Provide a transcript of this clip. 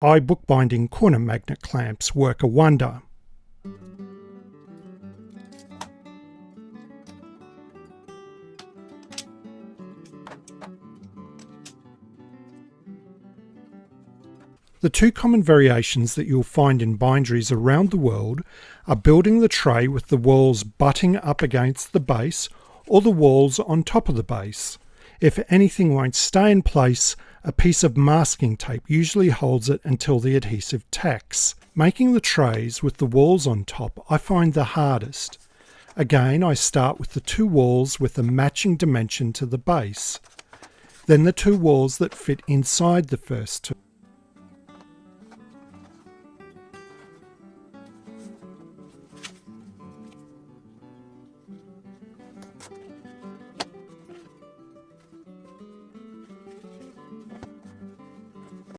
Bookbinding corner magnet clamps work a wonder. The two common variations that you'll find in binderies around the world are building the tray with the walls butting up against the base or the walls on top of the base. If anything won't stay in place, a piece of masking tape usually holds it until the adhesive tacks. Making the trays with the walls on top I find the hardest. Again, I start with the two walls with a matching dimension to the base, then the two walls that fit inside the first two.